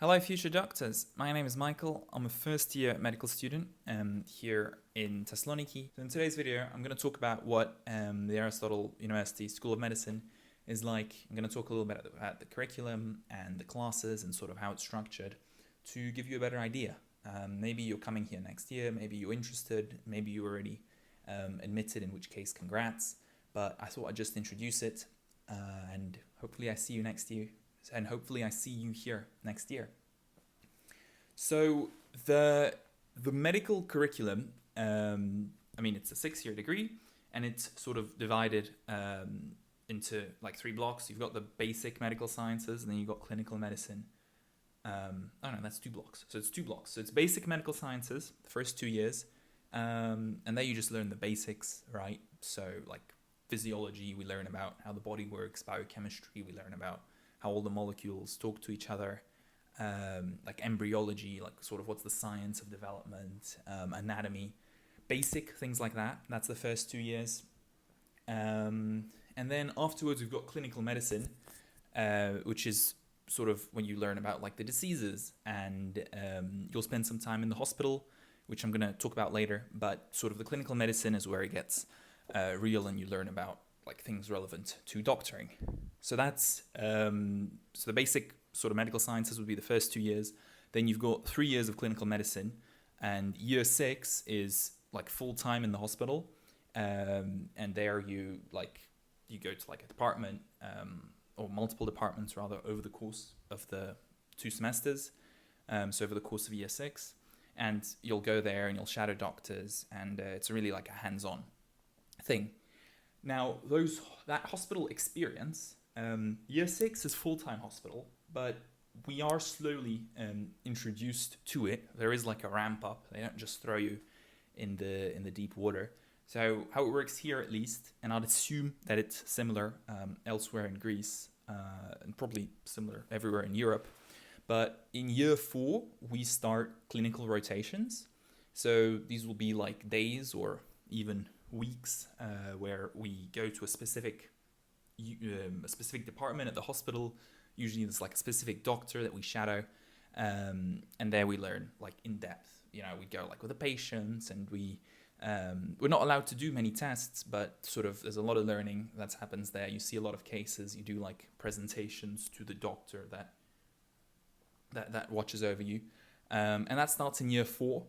Hello, future doctors. My name is Michael. I'm a first year medical student here in Thessaloniki. So in today's video, I'm going to talk about what the Aristotle University School of Medicine is like. I'm going to talk a little bit about the curriculum and the classes and sort of how it's structured to give you a better idea. Maybe you're coming here next year, maybe you're interested, maybe you already admitted, in which case, congrats. But I thought I'd just introduce it and hopefully I see you next year. And hopefully I see you here next year. So the medical curriculum, it's a 6-year degree, and it's sort of divided into like 3 blocks. You've got the basic medical sciences, and then you've got clinical medicine. That's 2 blocks. So it's 2 blocks. So it's basic medical sciences, the first 2 years, and there you just learn the basics, right? So like physiology, we learn about how the body works. Biochemistry, we learn about how all the molecules talk to each other, like embryology, like sort of what's the science of development, anatomy, basic things like that. That's the first 2 years. And then afterwards we've got clinical medicine, which is sort of when you learn about like the diseases, and you'll spend some time in the hospital, which I'm going to talk about later. But sort of the clinical medicine is where it gets real, and you learn about like things relevant to doctoring. So that's so the basic sort of medical sciences would be the first 2 years. Then you've got 3 years of clinical medicine, and year 6 is like full time in the hospital. And there you go to like a department or multiple departments rather over the course of the 2 semesters. So over the course of year 6, and you'll go there and you'll shadow doctors, and it's really like a hands-on thing. Now, that hospital experience, year 6 is full-time hospital, but we are slowly introduced to it. There is like a ramp up. They don't just throw you in the deep water. So how it works here, at least, and I'd assume that it's similar elsewhere in Greece, and probably similar everywhere in Europe. But in year 4, we start clinical rotations. So these will be like days or even weeks where we go to a specific department at the hospital. Usually there's like a specific doctor that we shadow, and there we learn like in depth. We go like with the patients, and we're not allowed to do many tests, but sort of there's a lot of learning that happens there. You see a lot of cases. You do like presentations to the doctor that watches over you, and that starts in year 4.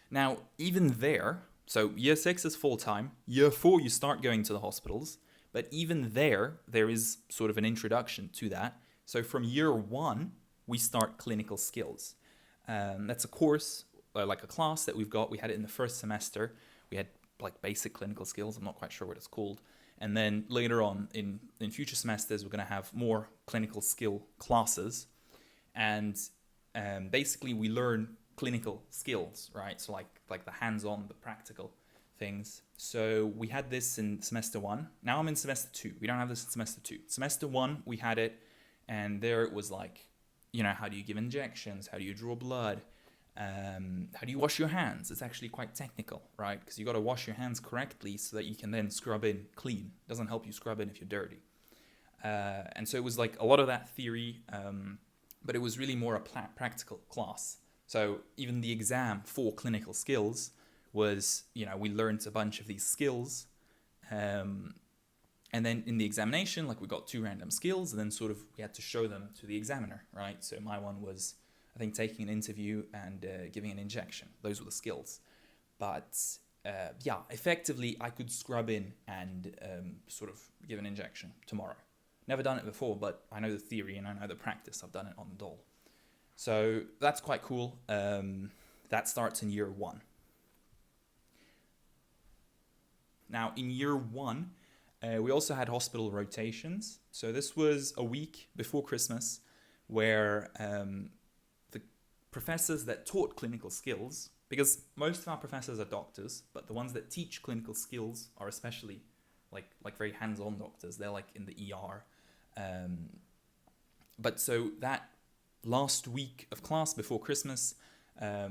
Now, even there, so year 6 is full-time. Year 4, you start going to the hospitals. But even there is sort of an introduction to that. So from year 1, we start clinical skills. That's a course, like a class that we've got. We had it in the first semester. We had like basic clinical skills. I'm not quite sure what it's called. And then later on in future semesters, we're going to have more clinical skill classes. And basically we learn clinical skills, right? So like the hands-on, the practical things. So we had this in semester 1. Now I'm in semester 2. We don't have this in semester 2. Semester 1, we had it, and there it was like, how do you give injections? How do you draw blood? How do you wash your hands? It's actually quite technical, right? Because you got to wash your hands correctly so that you can then scrub in clean. It doesn't help you scrub in if you're dirty. And so it was like a lot of that theory, but it was really more a practical class. So even the exam for clinical skills was, we learned a bunch of these skills. And then in the examination, like we got 2 random skills, and then sort of we had to show them to the examiner, right? So my one was, I think, taking an interview and giving an injection. Those were the skills. But effectively, I could scrub in and sort of give an injection tomorrow. Never done it before, but I know the theory and I know the practice. I've done it on the dole. So that's quite cool. That starts in year 1. Now, in year 1, we also had hospital rotations. So this was a week before Christmas, where the professors that taught clinical skills, because most of our professors are doctors, but the ones that teach clinical skills are especially like very hands-on doctors. They're like in the ER. But so that last week of class before Christmas,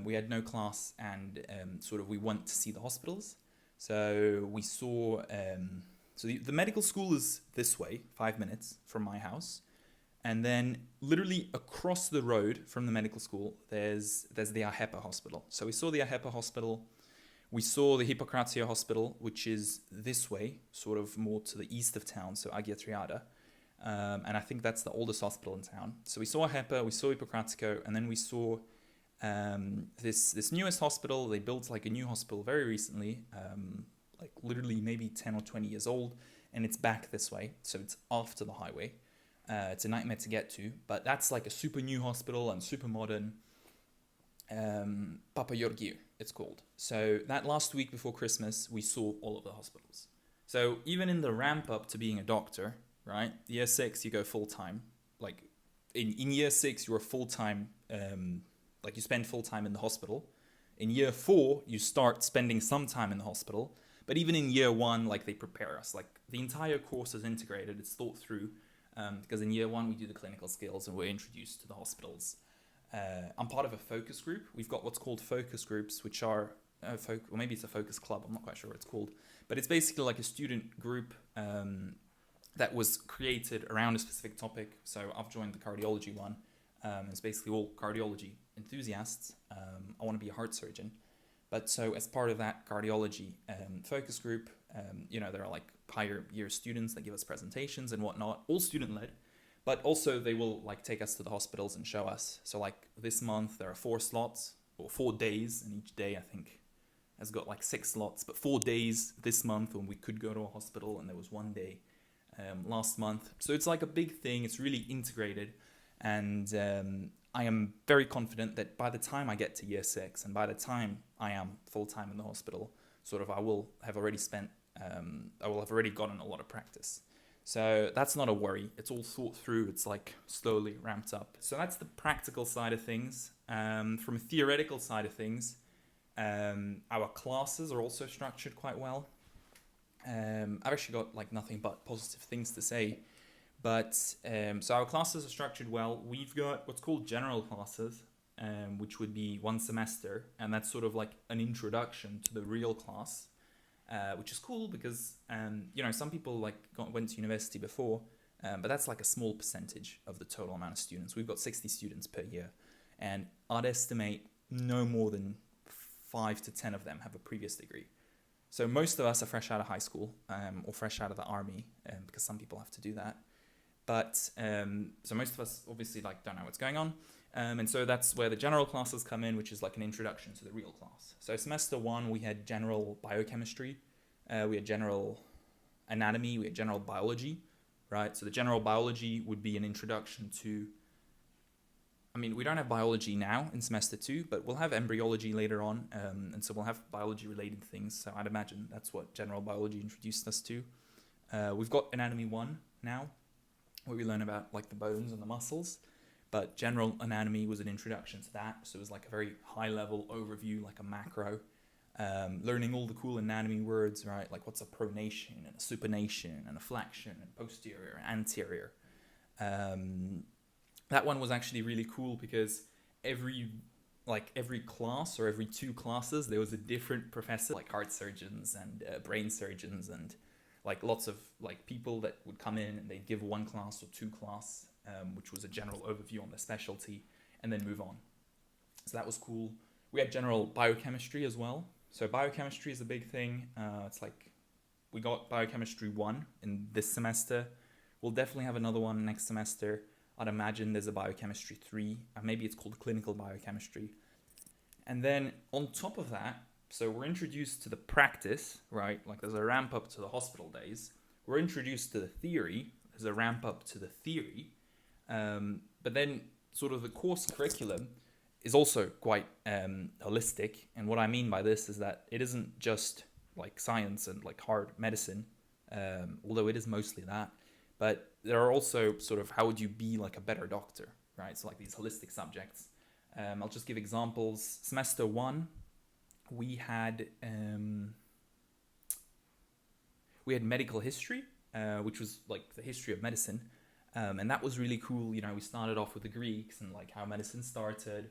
we had no class, and sort of we went to see the hospitals. So we saw, the medical school is this way, 5 minutes from my house. And then literally across the road from the medical school, there's the AHEPA hospital. So we saw the AHEPA hospital. We saw the Hippocratia hospital, which is this way, sort of more to the east of town, so Agia Triada. And I think that's the oldest hospital in town. So we saw AHEPA, we saw Hippocratico, and then we saw this newest hospital. They built like a new hospital very recently, like literally maybe 10 or 20 years old, and it's back this way, so it's after the highway. It's a nightmare to get to, but that's like a super new hospital and super modern. Papa Georgiou, it's called. So that last week before Christmas, we saw all of the hospitals. So even in the ramp up to being a doctor, right? Year 6, you go full time. Like in year 6, you're full time. Like you spend full time in the hospital. In year 4, you start spending some time in the hospital. But even in year 1, like they prepare us. Like the entire course is integrated. It's thought through. Because in year 1, we do the clinical skills and we're introduced to the hospitals. I'm part of a focus group. We've got what's called focus groups, which are, or maybe it's a focus club. I'm not quite sure what it's called. But it's basically like a student group that was created around a specific topic. So I've joined the cardiology one. It's basically all cardiology enthusiasts. I want to be a heart surgeon. But so as part of that cardiology focus group, there are like higher year students that give us presentations and whatnot, all student led, but also they will like take us to the hospitals and show us. So like this month there are 4 slots or 4 days, and each day I think has got like 6 slots, but 4 days this month when we could go to a hospital, and there was 1 day last month. So it's like a big thing. It's really integrated, and I am very confident that by the time I get to year 6 and by the time I am full-time in the hospital, I will have already gotten a lot of practice. So that's not a worry. It's all thought through. It's like slowly ramped up. So that's the practical side of things. From a theoretical side of things, our classes are also structured quite well. I've actually got like nothing but positive things to say. But so our classes are structured well. We've got what's called general classes, which would be 1 semester, and that's sort of like an introduction to the real class, which is cool because some people like went to university before, but that's like a small percentage of the total amount of students. We've got 60 students per year, and I'd estimate no more than 5 to 10 of them have a previous degree. So most of us are fresh out of high school or fresh out of the army, because some people have to do that. But so most of us obviously like don't know what's going on. And so that's where the general classes come in, which is like an introduction to the real class. So semester 1, we had general biochemistry, we had general anatomy, we had general biology, right? So the general biology would be an introduction to, we don't have biology now in semester 2, but we'll have embryology later on. And so we'll have biology related things. So I'd imagine that's what general biology introduced us to. We've got anatomy 1 now, where we learn about like the bones and the muscles, but general anatomy was an introduction to that. So it was like a very high level overview, like a macro, learning all the cool anatomy words, right? Like what's a pronation and a supination and a flexion and posterior and anterior. That one was actually really cool because every class or every 2 classes, there was a different professor, like heart surgeons and brain surgeons and like lots of like people that would come in and they'd give 1 class or 2 class, which was a general overview on their specialty, and then move on. So that was cool. We had general biochemistry as well. So biochemistry is a big thing. It's like we got biochemistry 1 in this semester. We'll definitely have another one next semester. I'd imagine there's a biochemistry 3. Maybe it's called clinical biochemistry. And then on top of that, so we're introduced to the practice, right? Like there's a ramp up to the hospital days. We're introduced to the theory. There's a ramp up to the theory. But then sort of the course curriculum is also quite holistic. And what I mean by this is that it isn't just like science and like hard medicine, although it is mostly that. But there are also sort of how would you be like a better doctor, right? So like these holistic subjects. I'll just give examples. Semester 1, we had medical history, which was like the history of medicine, and that was really cool. We started off with the Greeks and like how medicine started,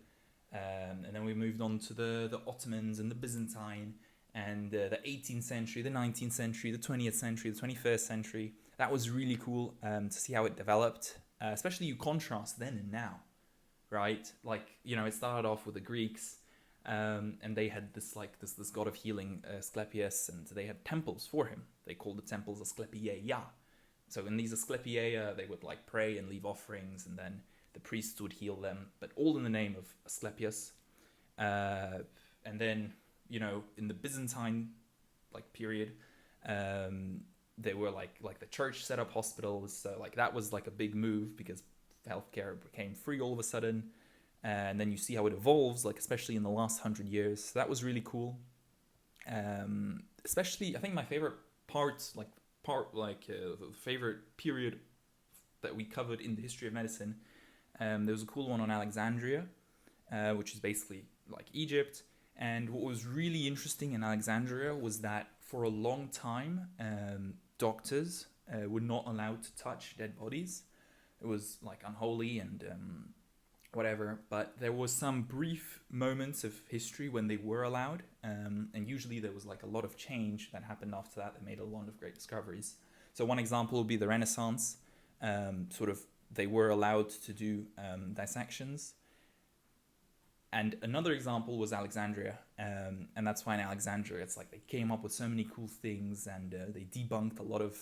and then we moved on to the Ottomans and the Byzantine and the 18th century, the 19th century, the 20th century, the 21st century. That was really cool to see how it developed. especially you contrast then and now, right? Like, it started off with the Greeks, and they had this god of healing, Asclepius, and they had temples for him. They called the temples Asclepieia. So in these Asclepieia, they would like pray and leave offerings, and then the priests would heal them, but all in the name of Asclepius. And then, in the Byzantine period, they were like the church set up hospitals. So like that was like a big move because healthcare became free all of a sudden. And then you see how it evolves, like especially in the last 100 years. So that was really cool. Especially, I think my favorite favorite period that we covered in the history of medicine. There was a cool one on Alexandria, which is basically like Egypt. And what was really interesting in Alexandria was that for a long time, doctors were not allowed to touch dead bodies. It was like unholy and whatever. But there was some brief moments of history when they were allowed. And usually there was like a lot of change that happened after that made a lot of great discoveries. So one example would be the Renaissance. They were allowed to do dissections. And another example was Alexandria, and that's why in Alexandria it's like they came up with so many cool things, and they debunked a lot of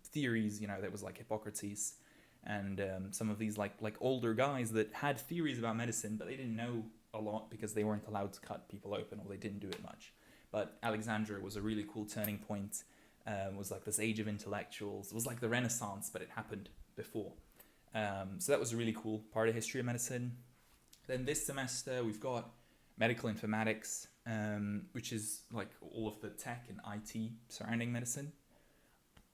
theories. There was like Hippocrates and some of these like older guys that had theories about medicine, but they didn't know a lot because they weren't allowed to cut people open, or they didn't do it much. But Alexandria was a really cool turning point. It was like this age of intellectuals. It was like the Renaissance, but it happened before. So that was a really cool part of history of medicine. Then this semester we've got medical informatics, which is like all of the tech and IT surrounding medicine.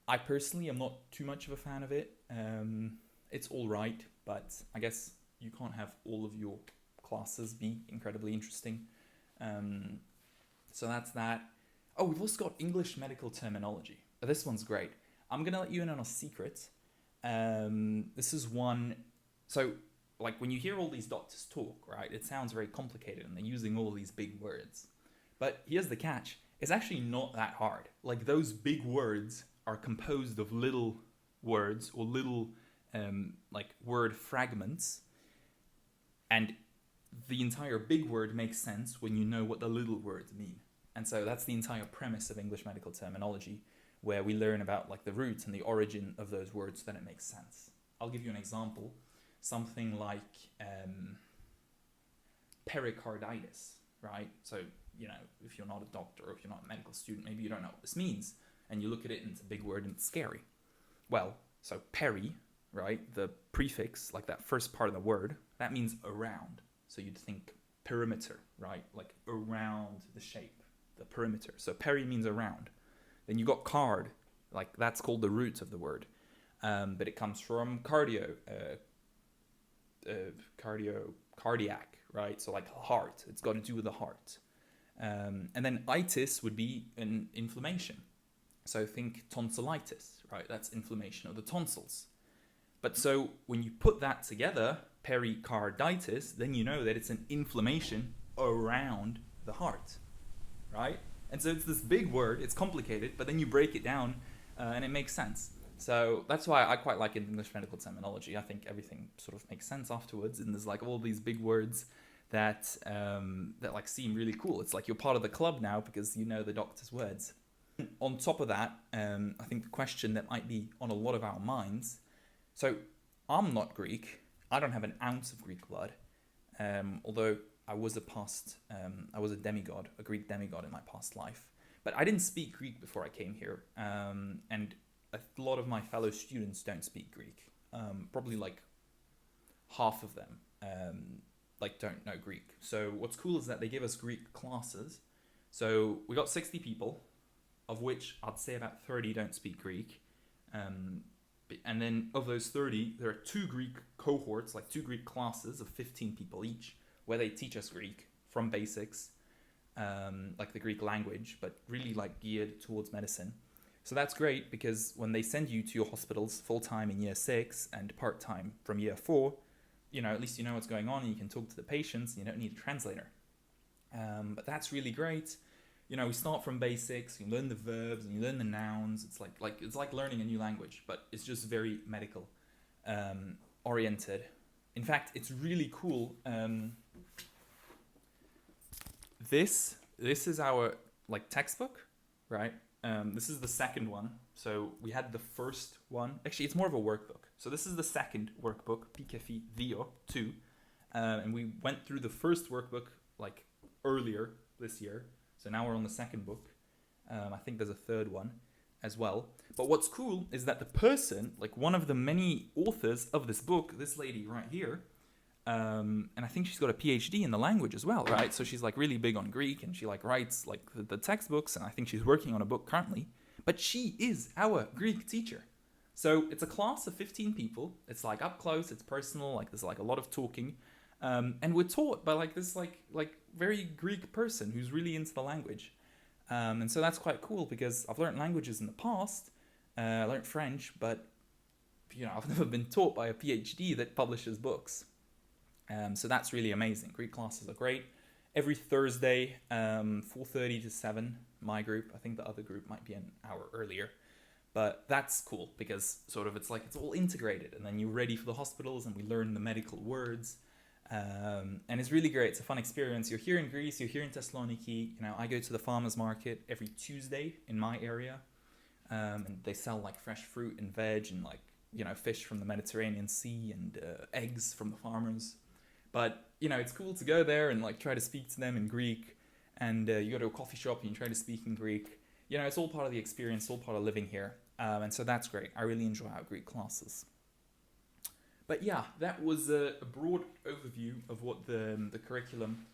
I personally am not too much of a fan of it. It's all right, but I guess you can't have all of your classes be incredibly interesting. So that's that. Oh, we've also got English medical terminology. This one's great. I'm going to let you in on a secret. This is one... So... like when you hear all these doctors talk, right, it sounds very complicated and they're using all these big words. But here's the catch. It's actually not that hard. Like those big words are composed of little words or little word fragments. And the entire big word makes sense when you know what the little words mean. And so that's the entire premise of English medical terminology, where we learn about like the roots and the origin of those words so that it makes sense. I'll give you an example. Something like pericarditis, right? So, if you're not a doctor or if you're not a medical student, maybe you don't know what this means. And you look at it and it's a big word and it's scary. Well, so peri, right? The prefix, like that first part of the word, that means around. So you'd think perimeter, right? Like around the shape, the perimeter. So peri means around. Then you got card, like that's called the root of the word. But it comes from cardiac, right? So like heart, it's got to do with the heart. And then itis would be an inflammation. So think tonsillitis, right? That's inflammation of the tonsils. But so when you put that together, pericarditis, then you know that it's an inflammation around the heart, right? And so it's this big word, it's complicated, but then you break it down and it makes sense. So that's why I quite like English medical terminology. I think everything sort of makes sense afterwards, and there's like all these big words that like seem really cool. It's like you're part of the club now because you know the doctor's words. On top of that, I think the question that might be on a lot of our minds. So I'm not Greek. I don't have an ounce of Greek blood, although I was a demigod, a Greek demigod in my past life. But I didn't speak Greek before I came here, and a lot of my fellow students don't speak Greek. Probably like half of them don't know Greek. So what's cool is that they give us Greek classes. So we got 60 people, of which I'd say about 30 don't speak Greek. And then of those 30, there are 2 Greek cohorts, like 2 Greek classes of 15 people each, where they teach us Greek from basics, like the Greek language, but really like geared towards medicine. So that's great because when they send you to your hospitals full-time in year 6 and part-time from year 4, at least you know what's going on and you can talk to the patients and you don't need a translator. But that's really great. We start from basics, you learn the verbs and you learn the nouns. It's like learning a new language, but it's just very medical. oriented. In fact, it's really cool. This is our like textbook, right? This is the second one. So we had the first one. Actually, it's more of a workbook. So this is the second workbook, PKFI Vio 2. And we went through the first workbook like earlier this year. So now we're on the second book. I think there's a third one as well. But what's cool is that the person, like one of the many authors of this book, this lady right here, and I think she's got a PhD in the language as well, right? So she's like really big on Greek, and she like writes like the textbooks, and I think she's working on a book currently. But she is our Greek teacher. So it's a class of 15 people. It's like up close, it's personal, like there's like a lot of talking. And we're taught by like this like very Greek person who's really into the language. And so that's quite cool because I've learned languages in the past. I learned French, but you know, I've never been taught by a PhD that publishes books. So that's really amazing. Greek classes are great. Every Thursday, 4:30 to 7, my group. I think the other group might be an hour earlier. But that's cool because sort of it's like it's all integrated, and then you're ready for the hospitals and we learn the medical words. And it's really great. It's a fun experience. You're here in Greece, you're here in Thessaloniki. You know, I go to the farmer's market every Tuesday in my area. And they sell like fresh fruit and veg and like, you know, fish from the Mediterranean Sea and eggs from the farmers. But, you know, it's cool to go there and like try to speak to them in Greek. And you go to a coffee shop and you try to speak in Greek. You know, it's all part of the experience, all part of living here. And so that's great. I really enjoy our Greek classes. But yeah, that was a broad overview of what the curriculum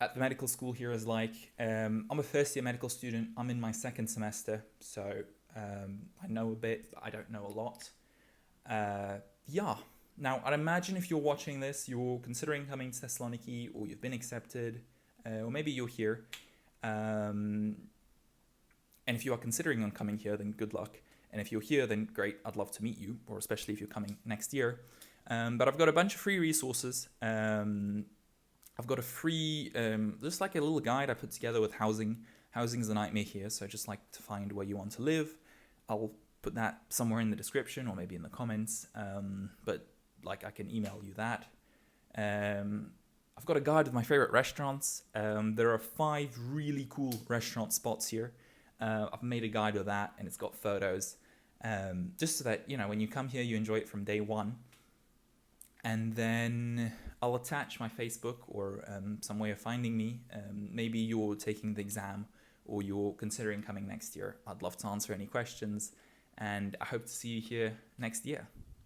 at the medical school here is like. I'm a first year medical student. I'm in my second semester. So I know a bit, but I don't know a lot. Yeah. Now, I'd imagine if you're watching this, you're considering coming to Thessaloniki, or you've been accepted, or maybe you're here. And if you are considering on coming here, then good luck. And if you're here, then great, I'd love to meet you, or especially if you're coming next year. But I've got a bunch of free resources. I've got a free, just like a little guide I put together with housing. Housing's a nightmare here, so just like to find where you want to live. I'll put that somewhere in the description or maybe in the comments. But like I can email you that. I've got a guide with my favorite restaurants. There are 5 really cool restaurant spots here. I've made a guide with that, and it's got photos. Just so that, you know, when you come here, you enjoy it from day one. And then I'll attach my Facebook or some way of finding me. Maybe you're taking the exam or you're considering coming next year. I'd love to answer any questions, and I hope to see you here next year.